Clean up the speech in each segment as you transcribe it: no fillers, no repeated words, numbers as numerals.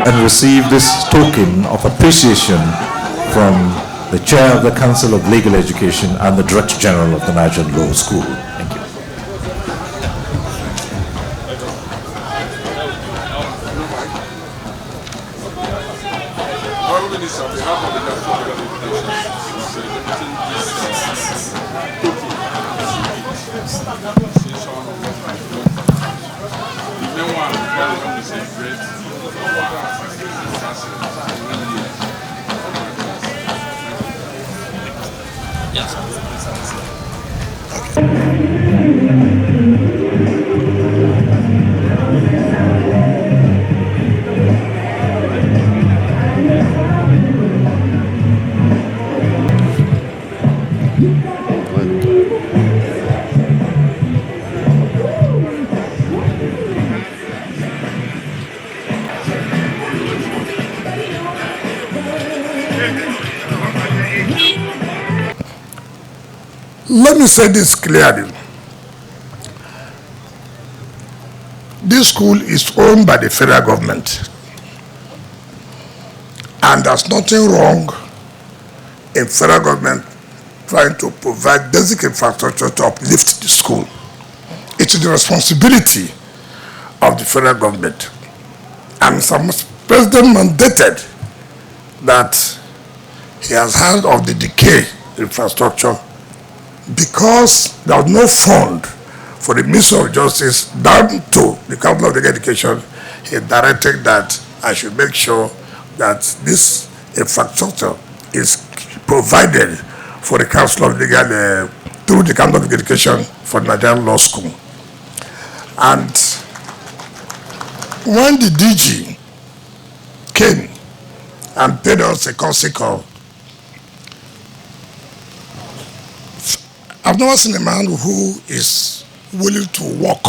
And receive this token of appreciation from the Chair of the Council of Legal Education and the Director General of the Nigerian Law School. Thank you. Let me say this clearly. This school is owned by the federal government, and there's nothing wrong in federal government trying to provide basic infrastructure to uplift the school. It is the responsibility of the federal government, and some president mandated that he has heard of the decay infrastructure. Because there was no fund for the Ministry of Justice down to the Council of Legal Education, he directed that I should make sure that this infrastructure is provided for the Council of Legal, through the Council of Legal Education for Nigerian Law School. And when the DG came and paid us a consequence, I've never seen a man who is willing to work.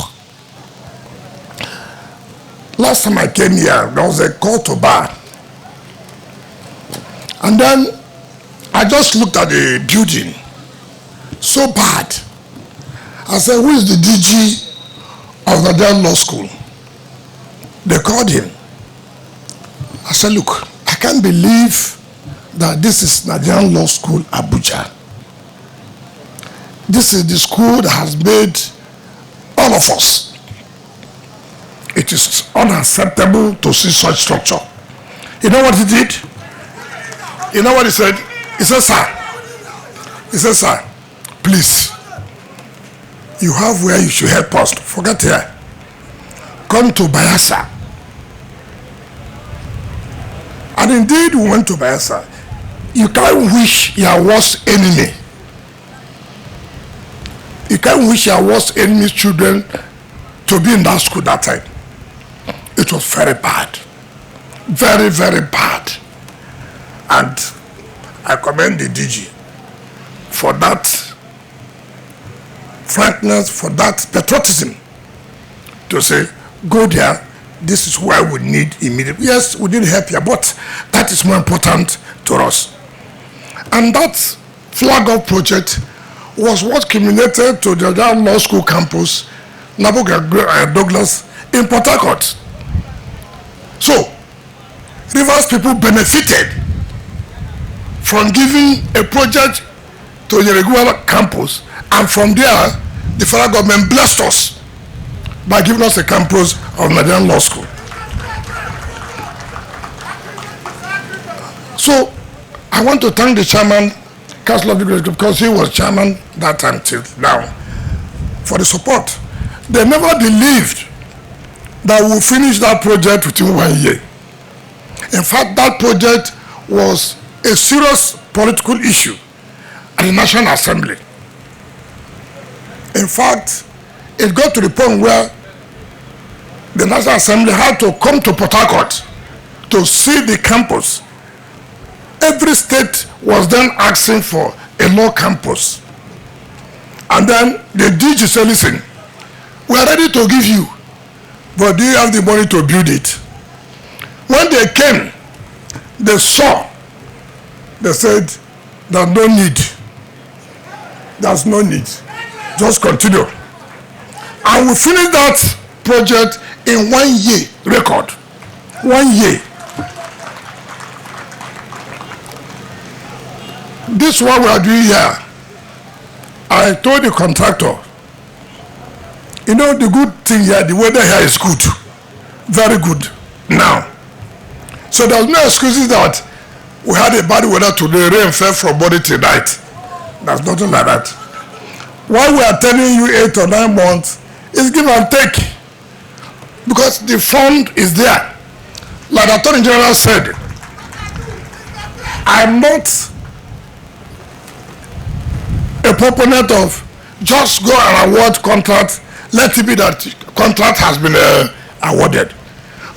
Last time I came here, there was a call to bar. And then I just looked at the building. So bad. I said, who is the DG of the Nigerian Law School? They called him. I said, look, I can't believe that this is Nigerian Law School, Abuja. This is the school that has made all of us. It is unacceptable to see such structure. You know what he did? You know what he said? He said, sir. He said, sir, please, you have where you should help us. Forget here. Come to Bayelsa. And indeed, we went to Bayelsa. You can't wish your worst enemy. You can't wish your worst enemy's children to be in that school that time. It was very bad. Very, very bad. And I commend the DG for that frankness, for that patriotism to say, go there, this is where we need immediately. Yes, we did help you, but that is more important to us. And that flag off project was what culminated to the Nigerian Law School campus, Naboga Douglas, in Port Harcourt. So, Rivers people benefited from giving a project to the regular campus, and from there, the federal government blessed us by giving us a campus of Nigerian Law School. So, I want to thank the chairman, Council of Legal Education, because he was chairman that time till now, for the support. They never believed that we'll finish that project within 1 year. In fact, that project was a serious political issue at the National Assembly. In fact, it got to the point where the National Assembly had to come to Port Harcourt to see the campus. Every state was then asking for a law campus. And then the DG said, listen, we are ready to give you, but do you have the money to build it? When they came, they saw, they said, there's no need. There's no need. Just continue. And we finished that project in 1 year record. 1 year. This is what we are doing here. I told the contractor, you know, the good thing here, the weather here is good. Very good now. So there's no excuses that we had a bad weather today, rain fell from morning till night. There's nothing like that. While we are telling you 8 or 9 months, it's give and take. Because the fund is there. Like the Attorney General said, I'm not a proponent of just go and award contract, let it be that contract has been awarded.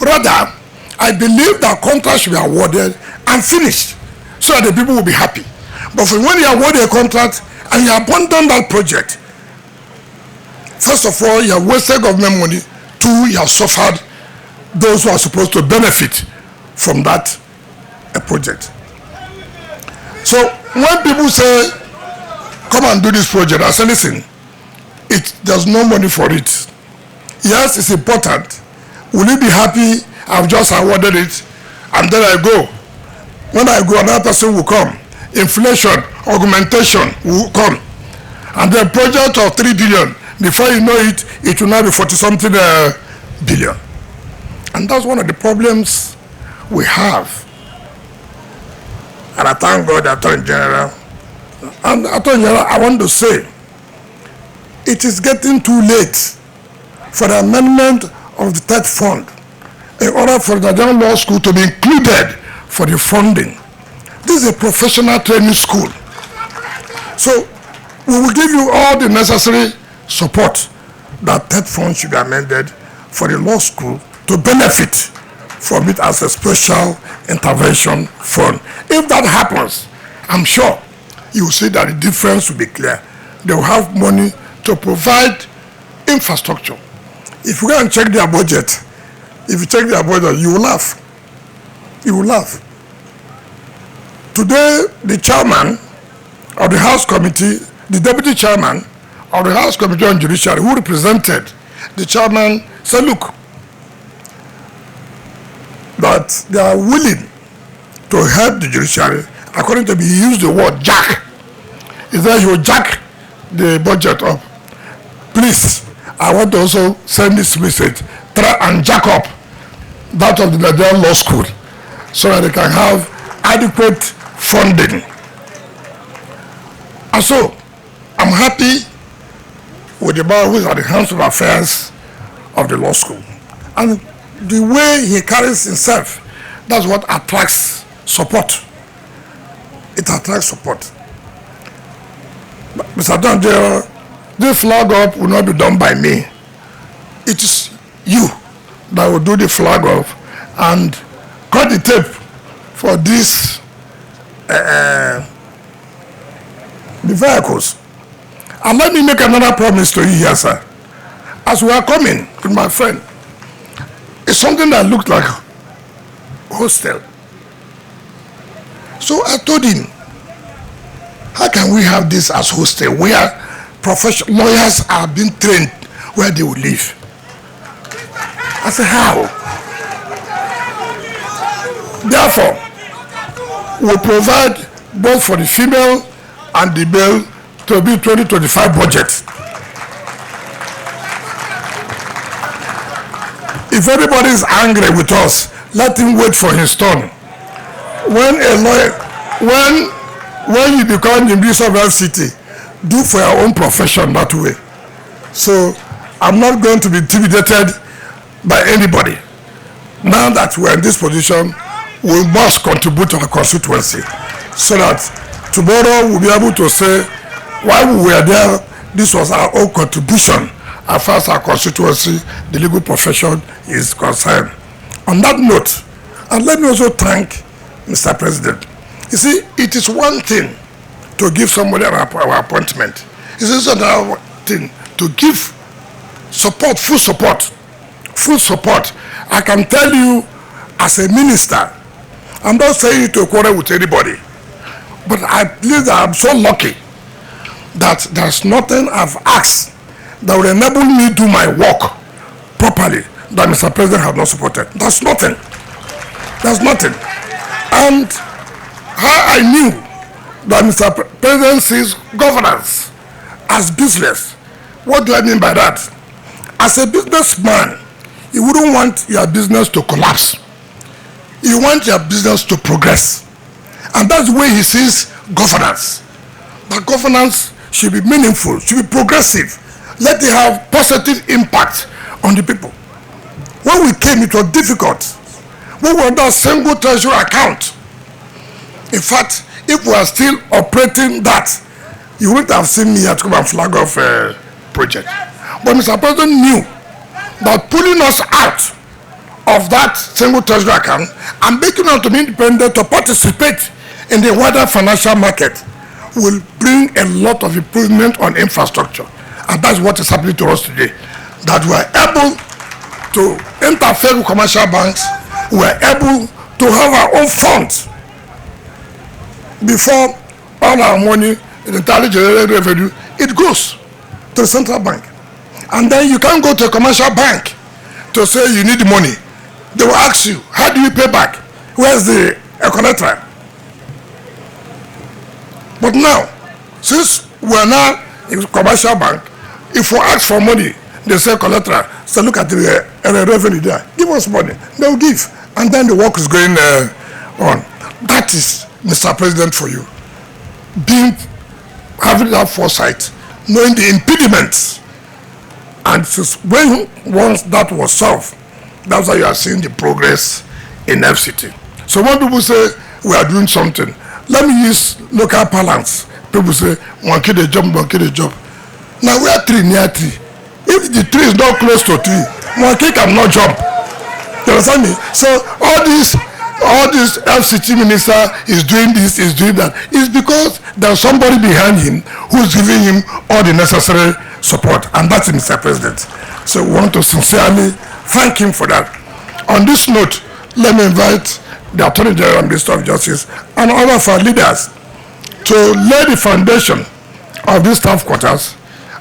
Rather, I believe that contract should be awarded and finished so that the people will be happy. But when you award a contract and you abandon that project, first of all, you have wasted government money. 2, you have suffered those who are supposed to benefit from that project. So when people say, come and do this project, I say, listen, there's no money for it. Yes, it's important. Will you be happy? I've just awarded it, and then I go. When I go, another person will come. Inflation, augmentation will come. And the project of 3 billion, before you know it, it will now be 40-something billion. And that's one of the problems we have. And I thank God, the Attorney General. And Attorney General, I want to say, it is getting too late for the amendment of the third fund in order for the Nigerian Law School to be included for the funding. This is a professional training school. So we will give you all the necessary support that third fund should be amended for the law school to benefit from it as a special intervention fund. If that happens, I'm sure you will see that the difference will be clear. They will have money to provide infrastructure. If you go and check their budget, if you check their budget, you will laugh. You will laugh. Today, the chairman of the House Committee, the deputy chairman of the House Committee on Judiciary, who represented the chairman, said, look, that they are willing to help the judiciary. According to me, he used the word jack. He said he will jack the budget up. Please, I want to also send this message. Try and jack up that of the Nigerian Law School so that they can have adequate funding. And so, I'm happy with the man who is at the House of Affairs of the law school. And the way he carries himself, that's what attracts support. It attracts support. But Mr. Attorney General, this flag up will not be done by me. It is you that will do the flag up and cut the tape for this the vehicles. And let me make another promise to you here, sir. As we are coming with my friend, it's something that looked like hostel. So I told him, how can we have this as hostel where professional lawyers are being trained where they will live? I said, how? Therefore, we provide both for the female and the male to be 2025 budget. If anybody is angry with us, let him wait for his turn. When a lawyer, when you become the Minister of FCT, do for your own profession that way. So I'm not going to be intimidated by anybody. Now that we're in this position, we must contribute to our constituency so that tomorrow we'll be able to say, while we were there, this was our own contribution as far as our constituency, the legal profession is concerned. On that note, and let me also thank Mr. President. You see, it is one thing to give somebody our appointment. It is another thing to give support, full support, full support. I can tell you as a minister, I'm not saying to quarrel with anybody, but I believe that I'm so lucky that there's nothing I've asked that will enable me to do my work properly that Mr. President has not supported. That's nothing. That's nothing. And how I knew that Mr. President sees governance as business. What do I mean by that? As a businessman, you wouldn't want your business to collapse. You want your business to progress. And that's the way he sees governance. That governance should be meaningful, should be progressive. Let it have positive impact on the people. When we came, it was difficult. We were under a single treasury account. In fact, if we are still operating that, you wouldn't have seen me at come and flag off a project. But Mr. President knew that pulling us out of that single treasury account and making us to be independent to participate in the wider financial market will bring a lot of improvement on infrastructure. And that's what is happening to us today. That we are able to interfere with commercial banks, we are able to have our own funds. Before all our money in the entirely generated revenue, it goes to the central bank. And then you can't go to a commercial bank to say you need money. They will ask you, how do you pay back? Where's the collateral? But now, since we are now in a commercial bank, if we ask for money, they say collateral. So look at the revenue there. Give us money. They will give. And then the work is going on. That is Mr. President for you. Having that foresight, knowing the impediments. And once that was solved, that's why you are seeing the progress in FCT. So when people say we are doing something, let me use local parlance. People say, one kid a job, one kid a job. Now we are tree near tree. If the tree is not close to tree, one kid cannot jump. You understand me? So all this FCT minister is doing this, is doing that. It's because there's somebody behind him who's giving him all the necessary support. And that's Mr. President. So we want to sincerely thank him for that. On this note, let me invite the Attorney General and Minister of Justice and all of our leaders to lay the foundation of these staff quarters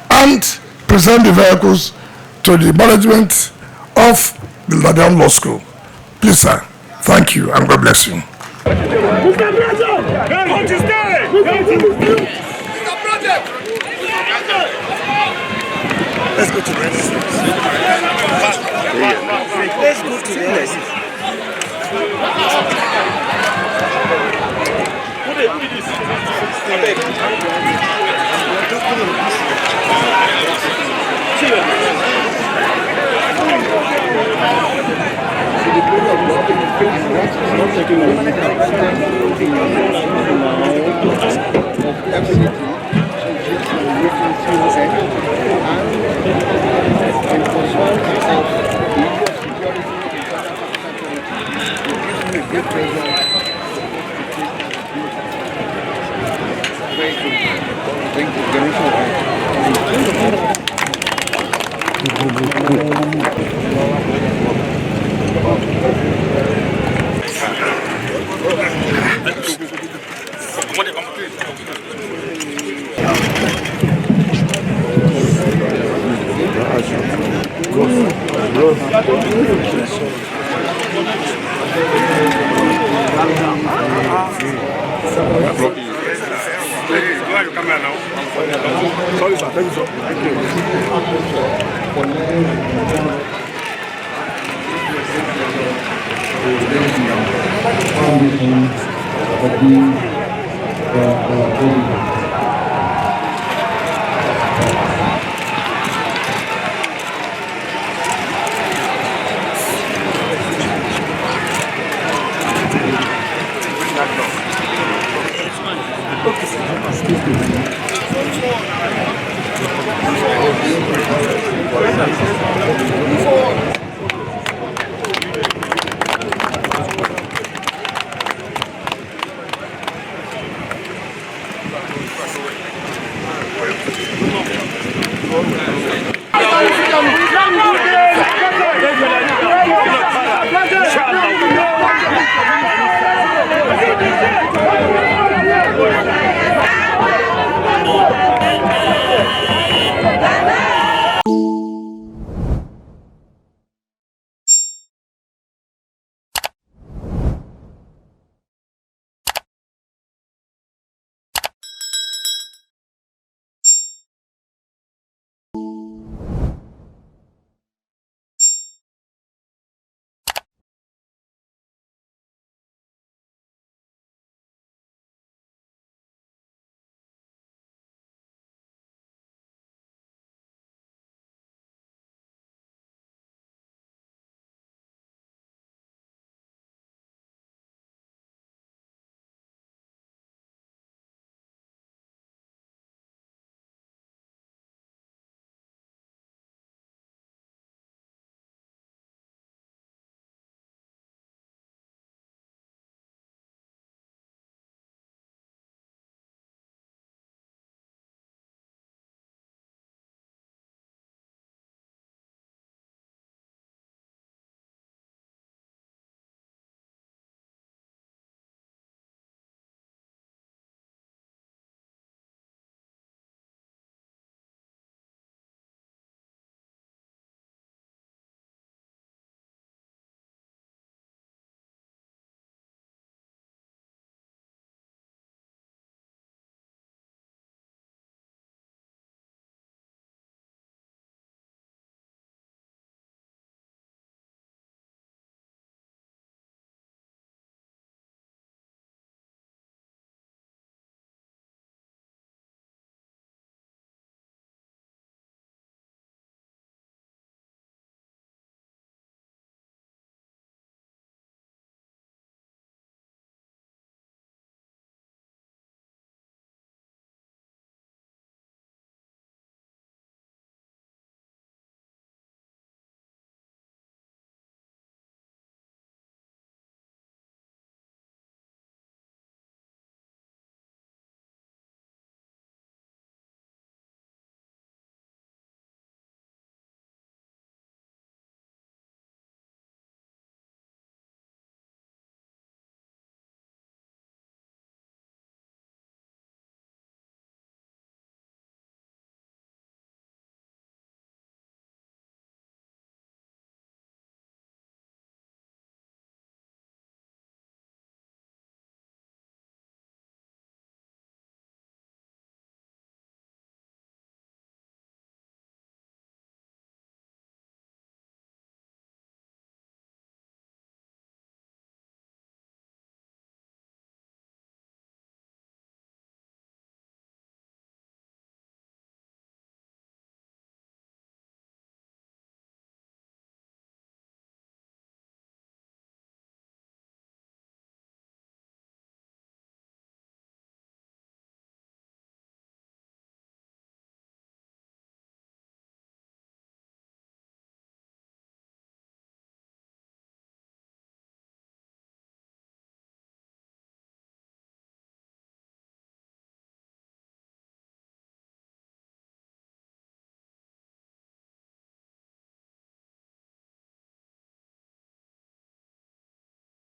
and present the vehicles to the management of the London Law School. Please, sir, thank you and God bless you. Let's go to the next. Let's go to the next. Sorry, sir. Thank you, sir. Thank you. Okay, sir.